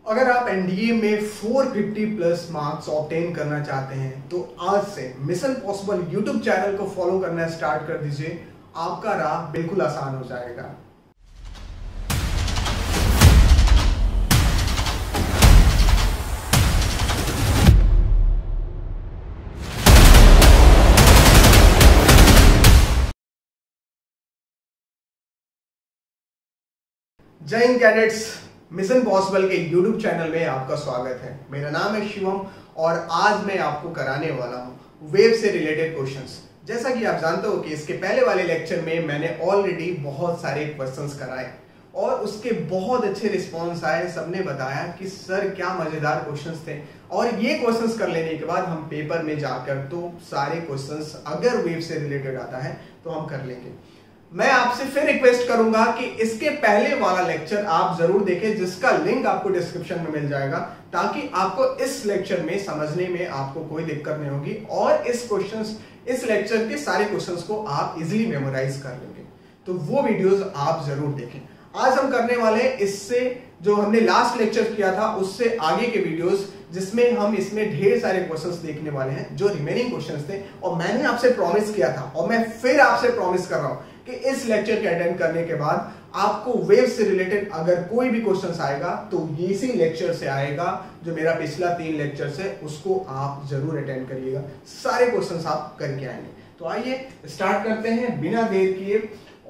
अगर आप एनडीए में 450 प्लस मार्क्स ऑब्टेन करना चाहते हैं तो आज से मिशन पॉसिबल यूट्यूब चैनल को फॉलो करना स्टार्ट कर दीजिए। आपका राह बिल्कुल आसान हो जाएगा। जय हिंद कैडेट्स, मिशन पॉसिबल के YouTube चैनल में आपका स्वागत है। मेरा नाम है शिवम और आज मैं आपको कराने वाला हूँ वेव से रिलेटेड क्वेश्चंस। जैसा कि आप जानते हो कि इसके पहले वाले लेक्चर में मैंने ऑलरेडी बहुत सारे क्वेश्चंस कराए और उसके बहुत अच्छे रिस्पॉन्स आए। सबने बताया कि सर क्या मजेदार क्वेश्चंस थे और ये क्वेश्चंस कर लेने के बाद हम पेपर में जाकर तो सारे क्वेश्चंस अगर वेव से रिलेटेड आता है तो हम कर लेंगे। मैं आपसे फिर रिक्वेस्ट करूंगा कि इसके पहले वाला लेक्चर आप जरूर देखें, जिसका लिंक आपको डिस्क्रिप्शन में मिल जाएगा, ताकि आपको इस लेक्चर में समझने में आपको कोई दिक्कत नहीं होगी और इस लेक्चर के सारे क्वेश्चंस को आप इजीली मेमोराइज कर लेंगे। तो वो वीडियोस आप जरूर देखें। आज हम करने वाले हैं इससे जो हमने लास्ट लेक्चर किया था उससे आगे के वीडियोस, जिसमें हम इसमें ढेर सारे क्वेश्चंस देखने वाले हैं जो रिमेनिंग क्वेश्चंस थे। और मैंने आपसे प्रॉमिस किया था और मैं फिर आपसे प्रॉमिस कर रहा हूं कि इस लेक्चर के अटेंड करने के बाद आपको वेव से रिलेटेड अगर कोई भी क्वेश्चंस आएगा तो इसी लेक्चर से आएगा। जो मेरा पिछला 3 लेक्चर्स है उसको आप जरूर अटेंड करिएगा, सारे क्वेश्चंस आप करके आएंगे। तो आइए स्टार्ट करते हैं बिना देर किए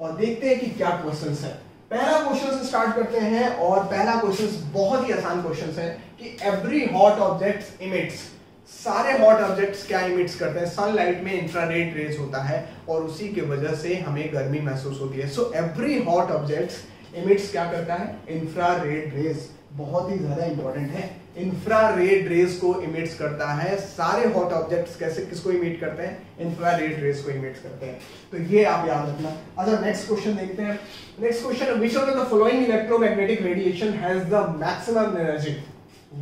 और देखते हैं कि क्या क्वेश्चंस है। पहला क्वेश्चन से स्टार्ट करते हैं और पहला क्वेश्चन बहुत ही आसान क्वेश्चन है कि एवरी हॉट ऑब्जेक्ट इमिट्स। सारे हॉट ऑब्जेक्ट्स क्या इमिट्स करते हैं? सनलाइट में इंफ्रारेड रेज होता है और उसी की वजह से हमें गर्मी महसूस होती है। So every hot objects emits क्या करता है? Infrared rays. बहुत ही ज्यादा इंपॉर्टेंट है, इंफ्रारेड रेज को इमिट्स करता है। सारे हॉट ऑब्जेक्ट्स किसको इमिट करते हैं? इंफ्रारेड रेज को इमिट करते हैं। तो ये आप याद रखना। अच्छा, नेक्स्ट क्वेश्चन देखते हैं। Next question, which of the following electromagnetic radiation has the maximum energy?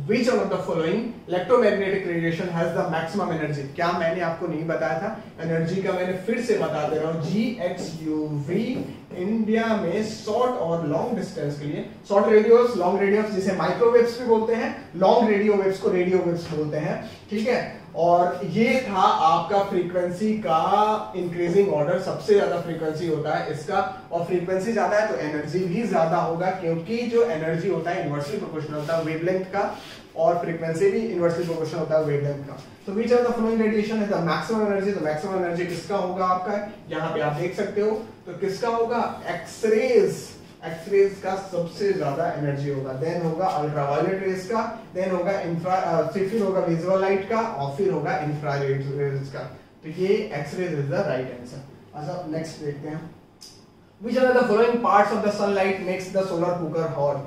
Which of the following electromagnetic radiation has the maximum energy? क्या मैंने आपको नहीं बताया था? एनर्जी का मैंने फिर से बता दे रहा हूँ। GHUV इंडिया में शॉर्ट और लॉन्ग डिस्टेंस के लिए शॉर्ट रेडियोस, लॉन्ग रेडियोस जिसे माइक्रोवेव्स भी बोलते हैं, लॉन्ग रेडियो वेव्स को रेडियो वेव्स बोलते हैं, ठीक है। और ये था आपका फ्रीक्वेंसी का इंक्रीजिंग ऑर्डर। सबसे ज्यादा फ्रीक्वेंसी होता है इसका और फ्रीक्वेंसी ज्यादा है तो एनर्जी भी ज्यादा होगा, क्योंकि जो एनर्जी होता है इनवर्सली प्रोपोर्शनल होता है वेवलेंथ का और फ्रीक्वेंसी भी इनवर्सली प्रोपोर्शनल होता है वेवलेंथ का। तो which of the following radiation है द मैक्सिमम एनर्जी? तो मैक्सिमम एनर्जी किसका होगा आपका? यहाँ पे आप देख सकते हो। तो किसका होगा? एक्सरेज। एक्सरेज का सबसे ज्यादा एनर्जी होगा। देन होगा अल्ट्रावायलेट रेज का, देन होगा फिर होगा विजुअल लाइट का और फिर होगा इंफ्रारेड रेज का। तो ये X rays is the right answer. अच्छा, नेक्स्ट देखते हैं। Which of the following parts of the sunlight makes the solar cooker hot?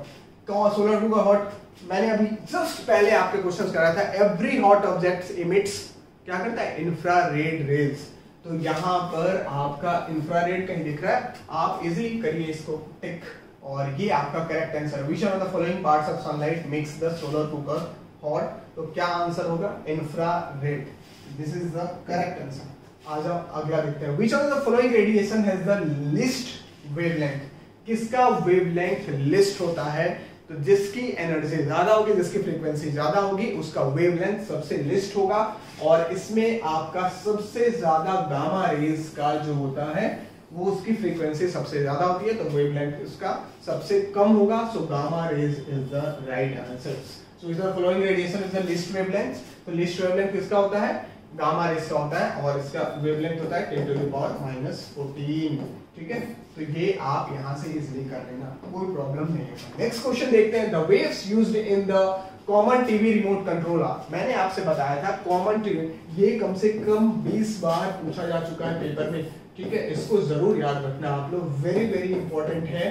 कौन सोलर कुकर हॉट? मैंने अभी जस्ट पहले आपके क्वेश्चन कराया था। एवरी हॉट ऑब्जेक्ट इमिट्स क्या करता है? Infrared rays. तो यहाँ पर आपका इंफ्रारेड कहीं दिख रहा है, आप इजीली करिए इसको टिक और ये आपका correct answer. Which of the following parts of sunlight makes the solar cooker hot? तो क्या आंसर होगा? Infrared. This is the correct answer. आ जाओ अगला देखते हैं। Which of the following radiation has the least wavelength? किसका वेवलेंथ लिस्ट होता है? तो जिसकी एनर्जी ज्यादा होगी, जिसकी फ्रीक्वेंसी ज्यादा होगी, उसका वेवलेंथ सबसे लिस्ट होगा। और इसमें आपका सबसे ज्यादा गामा रेज का जो होता है वो उसकी फ्रीक्वेंसी सबसे ज्यादा होती है, तो वेवलेंथ उसका सबसे कम होगा। So gamma rays is the right answer. So is the following radiation is the least wavelength. तो लीस्ट वेवलेंथ किसका होता है? गामा रेज का होता है और इसका वेवलेंथ होता है 10⁻⁻14, ठीक है। तो ये आप यहां से इजीली कर लेना, कोई प्रॉब्लम नहीं है। नेक्स्ट क्वेश्चन देखते हैं। The waves used in the common TV remote controller. मैंने आपसे बताया था कॉमन टीवी, ये कम से कम 20 बार पूछा जा चुका है पेपर में, ठीक है। इसको जरूर याद रखना आप लोग, वेरी वेरी इंपॉर्टेंट है।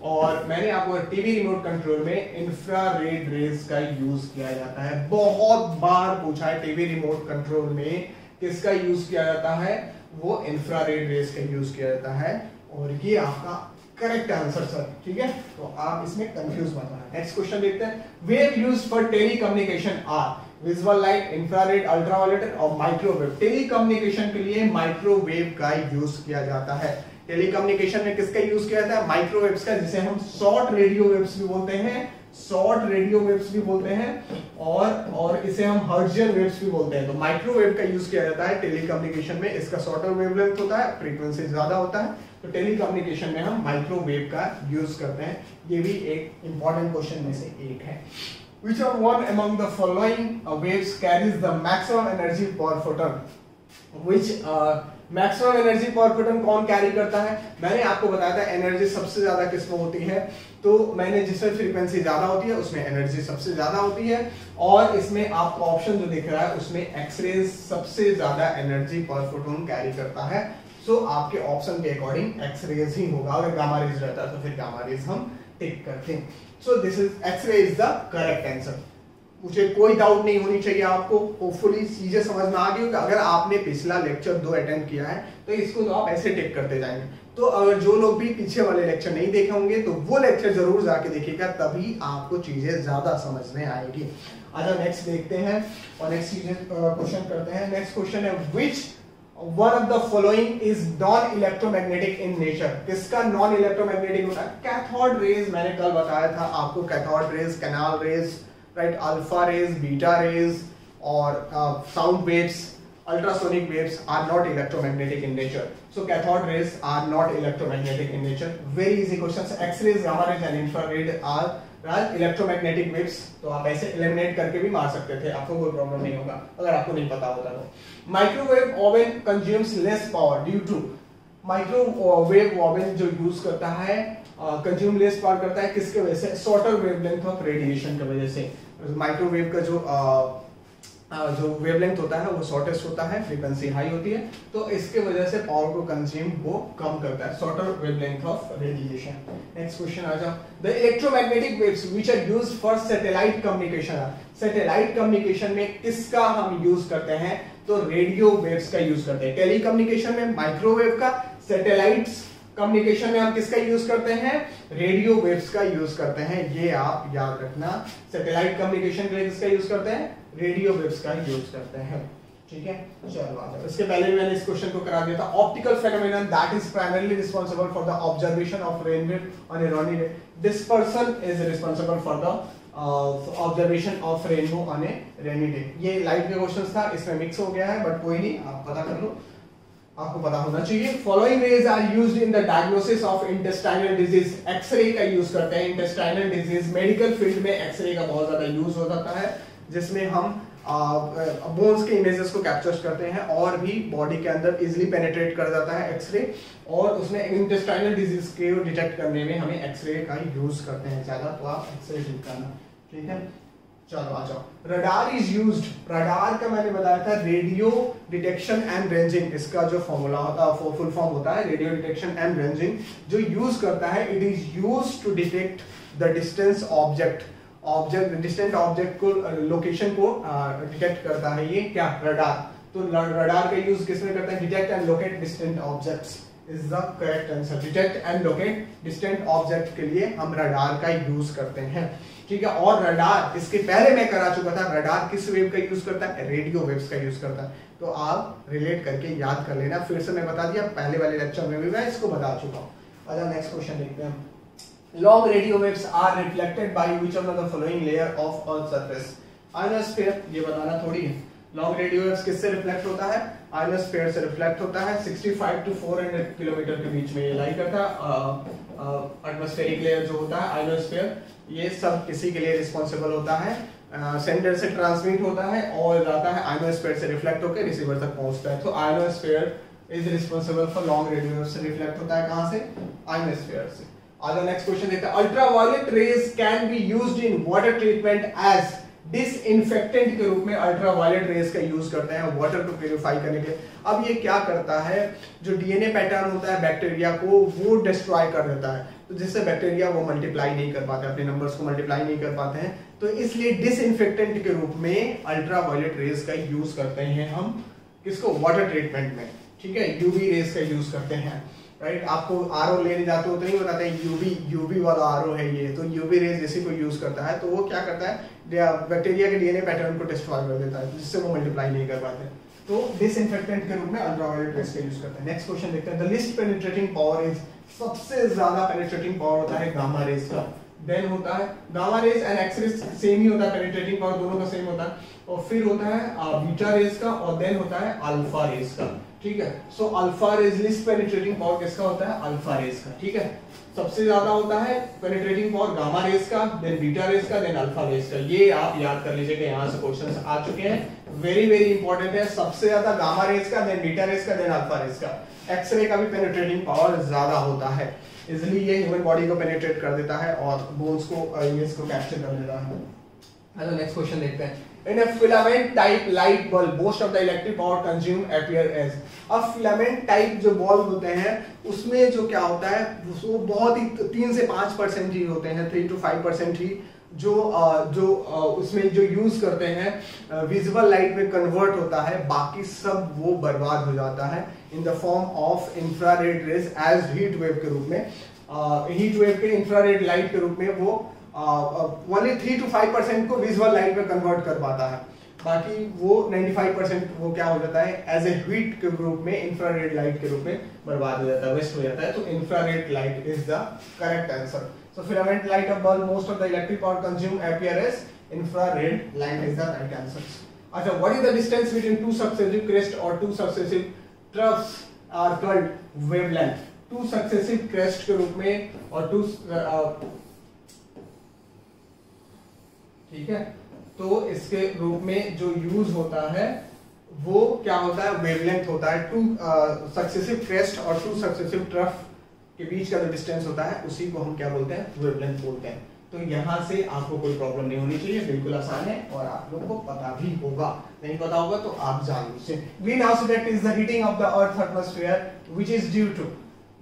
और मैंने आपको टीवी रिमोट कंट्रोल में इंफ्रारेड रेज का यूज किया जाता है। बहुत बार पूछा है टीवी रिमोट कंट्रोल में किसका यूज किया जाता है? वो इंफ्रारेड रेज का यूज किया जाता है और ये आपका करेक्ट आंसर सर, ठीक है। तो आप इसमें कंफ्यूज मत होना। नेक्स्ट क्वेश्चन देखते हैं। Wave used for telecommunication are visual light, infrared, ultraviolet और माइक्रोवेव। टेलीकम्युनिकेशन के लिए माइक्रोवेव का यूज किया जाता है। टेलीकम्युनिकेशन में किसका यूज किया जाता है? माइक्रोवेव्स का, जिसे हम शॉर्ट रेडियो वेव्स भी बोलते हैं। शॉर्ट रेडियो वेव्स भी बोलते हैं और इसे हम हर्ट्जियन वेव्स भी बोलते हैं। तो माइक्रोवेव का यूज किया जाता है टेलीकम्युनिकेशन में, इसका शॉर्टर वेवलेंथ होता है, फ्रीक्वेंसी ज्यादा होता है, तो टेलीकम्युनिकेशन में हम माइक्रोवेव का यूज करते हैं। ये भी एक इंपॉर्टेंट क्वेश्चन में से एक है। Which are one among the following waves carries the maximum energy per photon? Which maximum energy पर फोटोन कौन कैरी करता है? मैंने आपको बताया था एनर्जी सबसे ज्यादा किसमें होती है, तो मैंने जिसमें फ्रीक्वेंसी ज्यादा होती है उसमें एनर्जी सबसे ज्यादा होती है, और इसमें आपको ऑप्शन जो दिख रहा है उसमें एक्सरेज सबसे ज्यादा एनर्जी पर फोटोन कैरी करता है। सो आपके ऑप्शन के अकॉर्डिंग एक्सरेज ही होगा। अगर गामा रेज रहता है तो फिर गामा रेज हम टिक करते हैं। So this is X ray is the correct answer. मुझे कोई डाउट नहीं होनी चाहिए आपको, होपफुली चीजें समझ में आ गई होगी। अगर आपने पिछला लेक्चर 2 अटेंड किया है तो इसको तो आप ऐसे टिक करते जाएंगे। तो अगर जो लोग भी पीछे वाले लेक्चर नहीं देखे होंगे तो वो लेक्चर जरूर जाके देखिएगा, तभी आपको चीजें ज्यादा समझ में आएगी। अच्छा नेक्स्ट देखते हैं और नेक्स्ट क्वेश्चन करते हैं। नेक्स्ट क्वेश्चन है which one of the following is non electromagnetic in nature? किसका नॉन इलेक्ट्रोमैग्नेटिक होता है? कैथोड रेज, मैंने कल बताया था आपको, cathode rays, canal rays, right, alpha rays, beta rays और sound waves, ultrasonic waves are not electromagnetic in nature. So cathode rays are not electromagnetic in nature. Very easy questions. X-rays, gamma rays and infrared are electromagnetic waves. तो आप ऐसे eliminate करके भी मार सकते थे, आपको कोई प्रॉब्लम नहीं होगा अगर आपको नहीं पता होता तो। Microwave oven consumes less power due to, microwave oven जो यूज करता है कंज्यूम लेस पावर करता है किसके वजह से? शॉर्टर वेवलेंथ ऑफ रेडिएशन की वजह से। माइक्रोवेव का जो वेवलेंथ होता है वो शॉर्टेस्ट होता है, फ्रीक्वेंसी हाई होती है, तो इसके वजह से पावर को कंज्यूम वो कम करता है, shorter wavelength of radiation. Next question आ जाओ। The electromagnetic waves which are used for satellite communication, satellite communication में किसका हम यूज करते हैं? तो रेडियो वेव्स का यूज करते हैं। टेलीकम्युनिकेशन में माइक्रोवेव का, सैटेलाइट्स कम्युनिकेशन में हम किसका यूज करते हैं? रेडियो वेव्स का यूज करते हैं। ये आप याद रखना, सैटेलाइट कम्युनिकेशन के लिए किसका यूज करते हैं? रेडियो वेव्स का यूज करते हैं। ठीक है, चलो आ जाओ। इसके पहले भी मैंने इस क्वेश्चन को करा दिया था। Optical phenomenon that is primarily responsible for the observation of rainbow on a rainy day, this person is responsible for the observation of rainbow on a rainy day. ये लाइट के क्वेश्चंस था, इसमें mix हो गया है, but कोई नहीं, आप पता कर लो, आपको पता होना चाहिए। Following rays are used in the diagnosis of intestinal disease, X ray का यूज करते हैं इंटेस्टाइनल डिजीज। मेडिकल फील्ड में एक्सरे का बहुत ज्यादा यूज हो जाता है, जिसमें हम बोन्स के इमेजेस को कैप्चर करते हैं और भी बॉडी के अंदर इजीली पेनिट्रेट कर जाता है एक्सरे, और उसमें इंटेस्टाइनल डिजीज के डिटेक्ट करने में हमें एक्सरे का यूज करते हैं ज्यादा, तो आप एक्सरे यूज करना। ठीक है, चलो आ जाओ। रडार इज यूज्ड, रडार का मैंने बताया था रेडियो डिटेक्शन एंड रेंजिंग, इसका जो फॉर्मूला होता है, फुल फॉर्म होता है रेडियो डिटेक्शन एंड रेंजिंग, जो यूज करता है, it is used to detect the distance object, distant object को, लोकेशन को डिटेक्ट करता है ये क्या? रडार। तो रडार का यूज किसमें करते हैं? Detect and locate distant objects is the correct answer. Detect and locate distant object के लिए हम रडार का यूज करते हैं। ठीक है, और रडार इसके पहले मैं करा चुका था, रडार किस वेव का यूज करता है? रेडियो वेव्स का यूज करता है, तो आप रिलेट करके याद कर लेना। फिर से मैं बता दिया, पहले वाले लेक्चर में भी मैं इसको बता चुका हूँ। अच्छा नेक्स्ट क्वेश्चन देखते हैं। Long radio waves are reflected by which of the following layer of Earth surface? Ionosphere, ये बताना थोड़ी है। लॉन्ग रेडियो वेव्स किससे रिफ्लेक्ट होता है? आयोनोस्फीयर से रिफ्लेक्ट होता है। 65 to 400 किलोमीटर के बीच में ये लाई करता है। एटमॉस्फेरिक लेयर जो होता है आयोनोस्फीयर, ये सब किसी के लिए रिस्पॉन्सिबल होता है? सेंटर से ट्रांसमिट होता है और जाता है आयोनोस्फीयर से रिफ्लेक्ट होकर रिसीवर तक पहुंचता है। तो ionosphere is responsible for long radio waves से रिफ्लेक्ट होता है कहां से? आयोनोस्फीयर से। आज नेक्स्ट क्वेश्चन देखते हैं। Ultraviolet rays can be used in water treatment as disinfectant के रूप में अल्ट्रावायलेट रेज का यूज करते हैं वाटर को प्यूरिफाई करने के लिए। अब ये क्या करता है? जो डीएनए पैटर्न होता है बैक्टीरिया को वो डिस्ट्रॉय कर देता है, तो जिससे बैक्टीरिया वो मल्टीप्लाई नहीं कर पाते, अपने नंबर्स को मल्टीप्लाई नहीं कर पाते हैं, तो इसलिए डिसइंफेक्टेंट के रूप में अल्ट्रावायलेट रेज का यूज करते हैं हम। किसको? वाटर ट्रीटमेंट में। ठीक है, यूवी रेज का यूज करते हैं। राइट, आपको आरओ लेने जाते हो तो नहीं बताते हैं यूवी वाला आरओ है ये, तो यूवी रेज जैसे कोई यूज करता है तो वो क्या करता है? बैक्टीरिया के डीएनए पैटर्न को डिस्ट्रॉय कर देता है, जिससे वो मल्टीप्लाई नहीं कर पाते, तो डिसइंफेक्टेंट के रूप में अल्ट्रावायलेट रेज का यूज करते हैं। नेक्स्ट क्वेश्चन देखते हैं। The list penetrating power is, सबसे ज्यादा पेनिट्रेटिंग पावर होता है गामा रेज का। देन होता है gamma rays and X rays, same ही होता है, पेनिट्रेटिंग पावर दोनों का सेम होता है, और फिर होता है बीटा रेज का, और देन होता है अल्फा रेज का, ठीक है। So alpha rays least penetrating power किसका होता है, अल्फा रेज का, ठीक है। सबसे ज्यादा होता है पेनिट्रेटिंग पावर गामा रेज का, देन बीटा रेज का, देन अल्फा रेज का। ये आप याद कर लीजिए कि यहाँ से क्वेश्चंस आ चुके हैं, वेरी वेरी इंपॉर्टेंट है। सबसे ज्यादा गामा रेज का, देन बीटा रेज का, देन अल्फा रेज का। एक्सरे का भी पेनिट्रेटिंग पावर ज्यादा होता है, इजिली ये ह्यूमन बॉडी को पेनिट्रेट कर देता है और बोन्स को इमेज को कैप्चर कर लेता है। चलो नेक्स्ट क्वेश्चन देखते हैं। In a filament type light bulb, most of the electric power consumed appear as। अब फिलामेंट टाइप जो बल्ब होते हैं उसमें जो क्या होता है वो बहुत ही 3 से 5% ही होते हैं, 3 to 5% ही जो उसमें जो यूज करते हैं विजिबल लाइट में कन्वर्ट होता है, बाकी सब वो बर्बाद हो जाता है in the form of infrared rays as heat wave के रूप में। हीट वेव के इंफ्रारेड लाइट के रूप में वो ओनली 3 to 5% को विजुअल लाइट में कन्वर्ट कर पाता है, बाकी वो 95% वो क्या हो जाता है एज ए हीट के रूप में, इंफ्रारेड लाइट के रूप में बर्बाद हो जाता है, वेस्ट हो जाता है। तो infrared light is the correct answer. So filament light of bulb most of the electric power consume appear as infrared light is the right answer. अच्छा, what is the distance between two successive crest और two successive troughs are called wavelength. Two successive crest के रूप में और to ठीक है, तो इसके रूप में जो यूज होता है वो क्या होता है, वेवलेंथ होता है। टू सक्सेसिव क्रेस्ट और टू सक्सेसिव ट्रफ के बीच का जो डिस्टेंस होता है उसी को हम क्या बोलते हैं, वेवलेंथ बोलते हैं। तो यहाँ से आपको कोई प्रॉब्लम नहीं होनी चाहिए, बिल्कुल आसान है और आप लोगों को पता भी होगा। नहीं पता होगा तो आप जान लीजिए। Greenhouse effect is the heating of the earth atmosphere which is due to.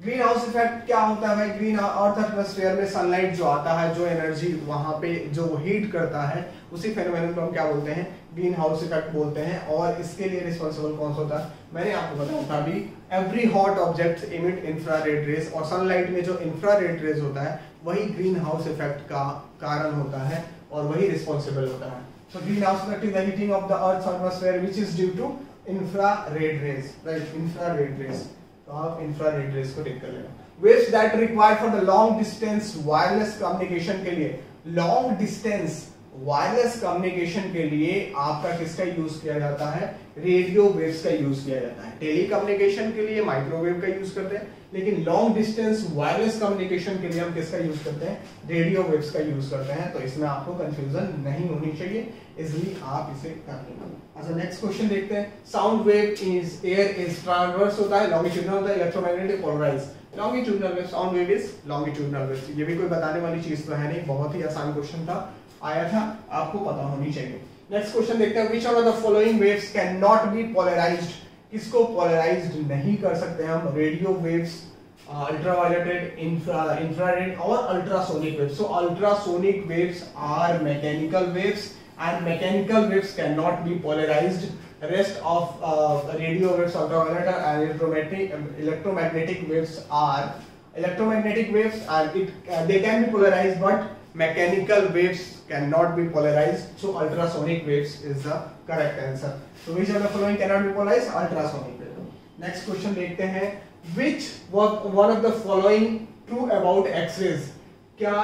Greenhouse effect क्या होता है भाई, ग्रीन अर्थ एटमॉस्फेयर में सनलाइट जो आता है, जो एनर्जी वहां पे जो हीट करता है, उसी फेनोमेनन को हम क्या बोलते हैं, ग्रीन हाउस इफेक्ट बोलते हैं। और इसके लिए रिस्पांसिबल कौन सा होता है, मैंने आपको बताया था अभी, every hot object emit infrared rays, और सनलाइट में जो इंफ्रारेड रेज होता है वही ग्रीन हाउस इफेक्ट का कारण होता है और वही रिस्पांसिबल होता है। So greenhouse effect is the heating of the earth atmosphere which is due to infrared rays, right, infrared rays. तो आप इंफ्रारेड रेज को टिक कर लेना। Waves that required for the long distance wireless communication के लिए, long distance wireless communication के लिए आपका किसका यूज किया जाता है, रेडियो वेव्स का यूज किया जाता है। टेली कम्युनिकेशन के लिए माइक्रोवेव का यूज करते हैं, लेकिन लॉन्ग डिस्टेंस वायरलेस कम्युनिकेशन के लिए हम किसका यूज करते हैं, रेडियो वेव्स का यूज करते हैं। तो इसमें आपको कंफ्यूजन नहीं होनी चाहिए, इसलिए आप इसे कर लेना। अच्छा, नेक्स्ट क्वेश्चन देखते हैं। Sound wave is air is transverse होता है, लॉन्गिट्यूडनल होता है, electromagnetic polarized. Longitudinal wave, sound wave is longitudinal wave. ये भी कोई बताने वाली चीज तो है नहीं, बहुत ही आसान क्वेश्चन था, आया था, आपको पता होनी चाहिए। नेक्स्ट क्वेश्चन देखते हैं। Which of the following waves can not be polarized. किसको पोलराइज्ड नहीं कर सकते हम, रेडियो वेव्स, अल्ट्रावायलेटेड, इंफ्रारेड और ultrasonic waves. So ultrasonic waves are mechanical waves and mechanical waves cannot be polarized. Rest of radio waves, ultraviolet and electromagnetic waves are electromagnetic waves, and they can be polarized, but mechanical waves cannot be polarized. So ultrasonic waves is the correct answer. So which of the following cannot be polarized? Ultrasonic wave. Next question देखते हैं. Which one of the following true about X-rays? क्या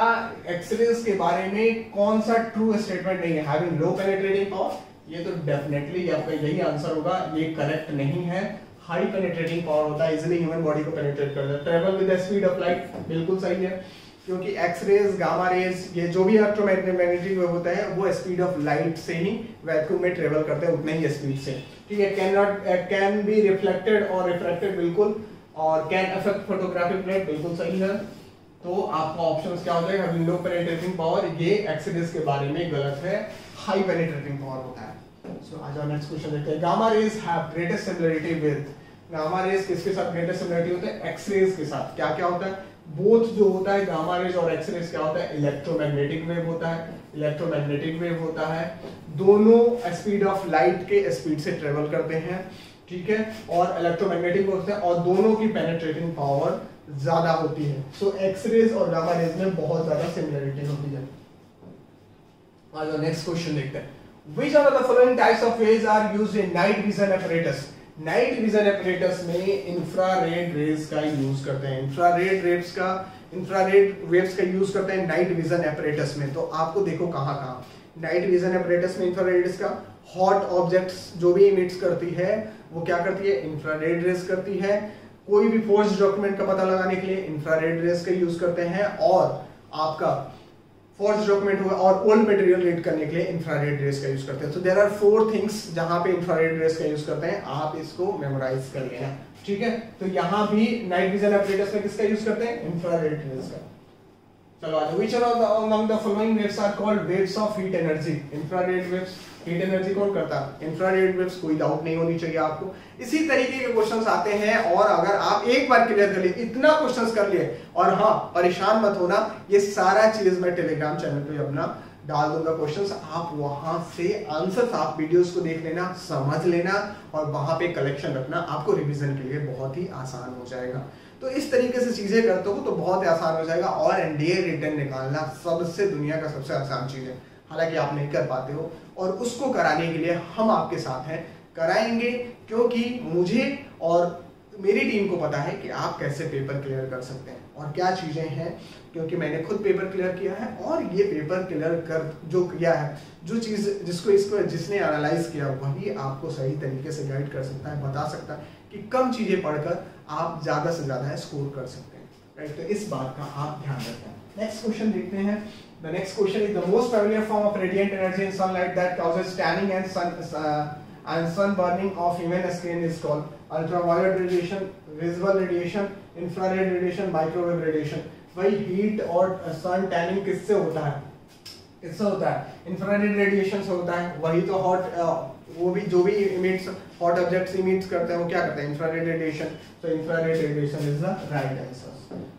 X-rays के बारे में कौन सा true statement नहीं है? हैविंग लो पेनिट्रेटिंग पावर, ये तो डेफिनेटली आपका यही आंसर होगा, ये करेक्ट नहीं है। हाई पेनिट्रेटिंग पावर होता है, इजीली ह्यूमन बॉडी को पेनिट्रेट कर देता है। Travel with the speed of light, बिल्कुल सही है, क्योंकि एक्सरेज, गामा रेज, ये जो भी इलेक्ट्रोमैग्नेटिक वेव होता है वो स्पीड ऑफ लाइट से ही वैक्यूम में ट्रेवल करते हैं, उतने ही स्पीड से, ठीक है। कैन बी रिफ्लेक्टेड और रिफ्रैक्टेड, बिल्कुल, और कैन अफेक्ट फोटोग्राफिक प्लेट, बिल्कुल सही है। तो आपका ऑप्शंस क्या हो जाएगा, हैविंग लो पेनिट्रेटिंग पावर, ये एक्सरेज के बारे में गलत है, हाई पेनिट्रेटिंग पावर होता है। सो आज नेक्स्ट क्वेश्चन देखते हैं। Gamma rays have greatest similarity with, gamma rays किसके साथ ग्रेटेस्ट सिमिलरिटी होता है? एक्सरेज के साथ। क्या क्या होता है? बोथ जो होता है गामा रेज और एक्सरेज क्या होता है? इलेक्ट्रोमैग्नेटिक वेव होता है, इलेक्ट्रोमैग्नेटिक वेव होता है, दोनों स्पीड ऑफ लाइट के स्पीड से ट्रेवल करते हैं, ठीक है, और इलेक्ट्रोमैग्नेटिक होते हैं, और दोनों की पेनिट्रेटिंग पावर ज्यादा होती है। सो एक्सरेज और गामा रेज में बहुत ज्यादा सिमिलरिटी होती है। आज नेक्स्ट क्वेश्चन देखते हैं। Which of the following types of rays are used in night vision apparatus? Night vision apparatus में इंफ्रारेड रेज का यूज करते हैं। इंफ्रारेड रेज का इंफ्रारेड वेव्स का यूज करते हैं नाइट विजन एपरेटस में। तो आपको देखो कहाँ कहाँ नाइट विजन एपरेटस में इंफ्रारेड रेज का, हॉट ऑब्जेक्ट्स जो भी इमिट्स करती है वो क्या करती है, इंफ्रारेड रेज करती है। कोई भी फोर्स्ड डॉक्यूमेंट का पता लगाने के लिए इंफ्रारेड रेज का यूज करते हैं, और आपका फोर्स्ड डॉक्यूमेंट हुआ और ओल्ड मटेरियल रीड करने के लिए इंफ्रारेड रेज का यूज करते हैं। तो देयर आर 4 थिंग्स जहां पे इंफ्रारेड रेज का यूज करते हैं, आप इसको मेमोराइज कर लेना, ठीक है। तो यहाँ भी नाइट विजन एपरेटस में किसका यूज करते हैं, इंफ्रारेड रेज का। चलो आगे, which among the following waves are called waves of heat energy? Infrared waves, heat energy कौन करता है, इंफ्रारेड वेव्स, कोई डाउट नहीं होनी चाहिए आपको। इसी तरीके के क्वेश्चंस आते हैं, और अगर आप एक बार क्लियर कर लिए, इतना क्वेश्चंस कर लिए, और हाँ परेशान मत होना, ये सारा चीज मैं टेलीग्राम चैनल पे अपना डाल दूंगा क्वेश्चंस, आप वहां से आंसर्स, आप वीडियोस को देख लेना, समझ लेना, और वहां पे कलेक्शन रखना, आपको रिवीजन के लिए बहुत ही आसान हो जाएगा। तो इस तरीके से चीजें करते हो तो बहुत ही आसान हो जाएगा, और एनडीए रिटर्न निकालना सबसे दुनिया का सबसे आसान चीज है। हालांकि आप नहीं कर पाते हो, और उसको कराने के लिए हम आपके साथ हैं, कराएंगे, क्योंकि मुझे और मेरी टीम को पता है कि आप कैसे पेपर क्लियर कर सकते हैं और क्या चीजें हैं, क्योंकि मैंने खुद पेपर क्लियर किया है, और ये पेपर क्लियर कर जो किया है, जो चीज जिसको जिसने एनालाइज किया वही आपको सही तरीके से गाइड कर सकता है, बता सकता है कि कम चीजें पढ़कर आप ज्यादा से ज्यादा स्कोर कर सकते हैं, राइट। तो इस बात का आप ध्यान रखें। नेक्स्ट क्वेश्चन देखते हैं। The next question is the most familiar form of radiant energy in sunlight that causes tanning and sun burning of human skin is called ultraviolet radiation, visible radiation, infrared radiation, microwave radiation। भाई heat और सन tanning किससे होता है, किससे होता है, infrared radiation से होता है। वही तो हॉट, वो भी जो भी इमिट्स, हॉट ऑब्जेक्ट्स इमिट्स करते हैं वो क्या करते हैं, इंफ्रारेड रेडिएशन। तो infrared radiation is the right answer.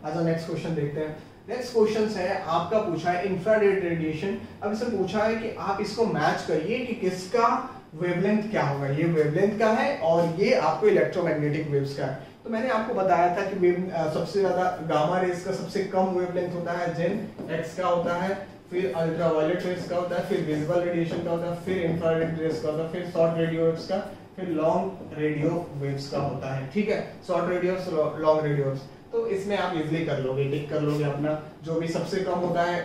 अच्छा नेक्स्ट क्वेश्चन देखते हैं। नेक्स्ट क्वेश्चन है आपका, पूछा है इंफ्रारेड रेडिएशन। अब इससे पूछा है कि आप इसको मैच करिए कि किसका वेवलेंथ क्या होगा। ये वेवलेंथ का है और ये आपको इलेक्ट्रोमैग्नेटिक वेव्स का है। तो मैंने आपको बताया था कि सबसे ज्यादा गामा रेज का सबसे कम वेवलेंथ होता है जेन एक्स का होता है, फिर अल्ट्रावायलेट रेज का होता है, फिर विजिबल रेडिएशन का होता है, फिर इंफ्रारेड रेज का होता है, फिर शॉर्ट रेडियो वेव्स का, फिर लॉन्ग रेडियो वेव्स का होता है, ठीक है। Short radio, long radio. तो इसमें आप इजीली कर लोगे, टिक कर लोगे अपना, जो भी सबसे कम होता है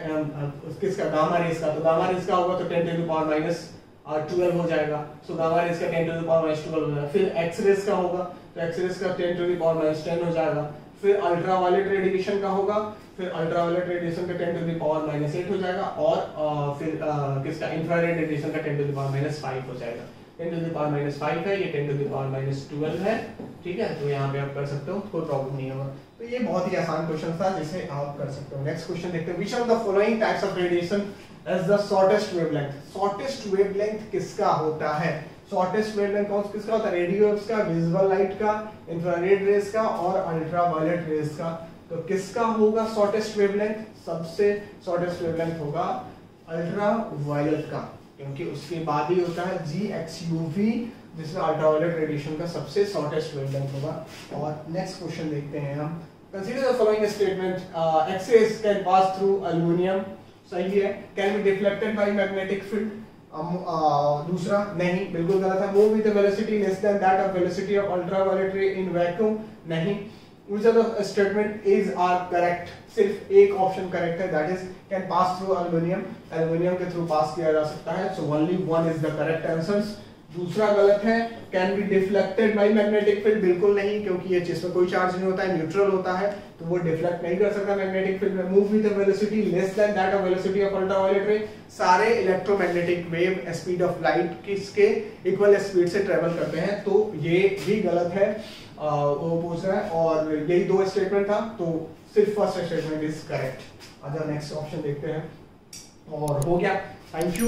किसका, गामा रेज का। तो गामा रेज का होगा तो 10⁻⁻12 हो जाएगा। सो गामा रेज का 10⁻⁻12 हो जाएगा। फिर एक्स रेज का होगा तो एक्स रेज का 10⁻10 हो जाएगा। फिर अल्ट्रावायलेट रेडिएशन का होगा, फिर अल्ट्रावायलेट रेडिएशन का 10⁻8 हो जाएगा, और फिर किसका, इंफ्रारेड रेडिएशन का 10⁻5 हो जाएगा। 10⁻5 है, ये 10⁻12 है, ठीक है। तो यहाँ पे आप कर सकते हो, कोई प्रॉब्लम नहीं होगा। तो ये बहुत ही आसान क्वेश्चन था जिसे आप कर सकते हो। नेक्स्ट क्वेश्चन देखते हैं। Which of the following types of radiation has the shortest wavelength? shortest wavelength किसका होता है? shortest wavelength कौन किसका होता है? रेडियो वेव्स का, विजिबल लाइट का, इंफ्रारेड रेज का और अल्ट्रावायलेट रेज का। तो किसका होगा shortest wavelength? सबसे shortest wavelength होगा अल्ट्रावायलेट का, क्योंकि उसके बाद ही होता है GXUV, जिसमें अल्ट्रावायलेट रेडिएशन का सबसे शॉर्टेस्ट वेवलेंथ होगा। और नेक्स्ट क्वेश्चन देखते हैं हम। Consider the following statement, X-rays can pass through aluminium, सही है। Can be deflected by magnetic field, दूसरा नहीं, बिल्कुल गलत है। Move with velocity less than that of velocity of ultraviolet रे इन वैक्यूम, नहीं। Which of the statement is are correct? सिर्फ एक ऑप्शन करेक्ट है, that is can pass through aluminium, aluminium के थ्रू पास किया जा सकता है। So only one is the correct answers। दूसरा गलत है, can be deflected by magnetic field, बिल्कुल नहीं, क्योंकि ये चीज में कोई चार्ज नहीं होता है, न्यूट्रल होता है, तो वो डिफ्लेक्ट नहीं कर सकता मैग्नेटिक फील्ड में। Move with the velocity less than that of velocity of ultraviolet रे, सारे electromagnetic wave speed of light किसके इक्वल स्पीड से ट्रेवल करते हैं, तो ये भी गलत है। वो पूछ रहा है, और यही दो स्टेटमेंट था, तो सिर्फ फर्स्ट स्टेटमेंट इज करेक्ट। अच्छा नेक्स्ट ऑप्शन देखते हैं, और हो गया। Thank you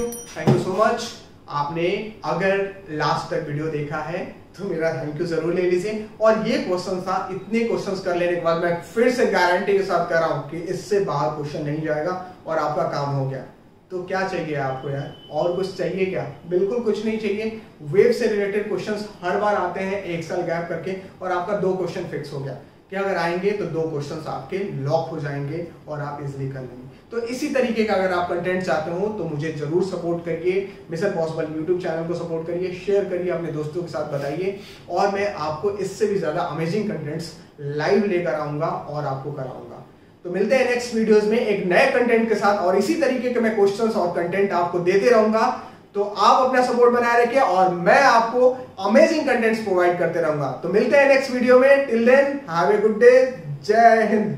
so much. आपने अगर लास्ट तक वीडियो देखा है तो मेरा थैंक यू जरूर ले लीजिए। और ये क्वेश्चन था, इतने क्वेश्चंस कर लेने के बाद मैं फिर से गारंटी के साथ कर रहा हूं कि इससे बाहर क्वेश्चन नहीं जाएगा और आपका काम हो गया। तो क्या चाहिए आपको यार, और कुछ चाहिए क्या? बिल्कुल कुछ नहीं चाहिए। वेव से रिलेटेड क्वेश्चंस हर बार आते हैं 1 साल गैप करके, और आपका 2 क्वेश्चन फिक्स हो गया कि अगर आएंगे तो 2 क्वेश्चंस आपके लॉक हो जाएंगे और आप इजीली कर लेंगे। तो इसी तरीके का अगर आप कंटेंट चाहते हो तो मुझे जरूर सपोर्ट करिए, मिशन पॉसिबल यूट्यूब चैनल को सपोर्ट करिए, शेयर करिए, अपने दोस्तों के साथ बताइए, और मैं आपको इससे भी ज्यादा अमेजिंग कंटेंट्स लाइव लेकर आऊंगा और आपको कराऊंगा। तो मिलते हैं नेक्स्ट वीडियोस में एक नए कंटेंट के साथ, और इसी तरीके के मैं क्वेश्चंस और कंटेंट आपको देते रहूंगा। तो आप अपना सपोर्ट बनाए रखिए और मैं आपको अमेजिंग कंटेंट्स प्रोवाइड करते रहूंगा। तो मिलते हैं नेक्स्ट वीडियो में। Till then have a good day. जय हिंद।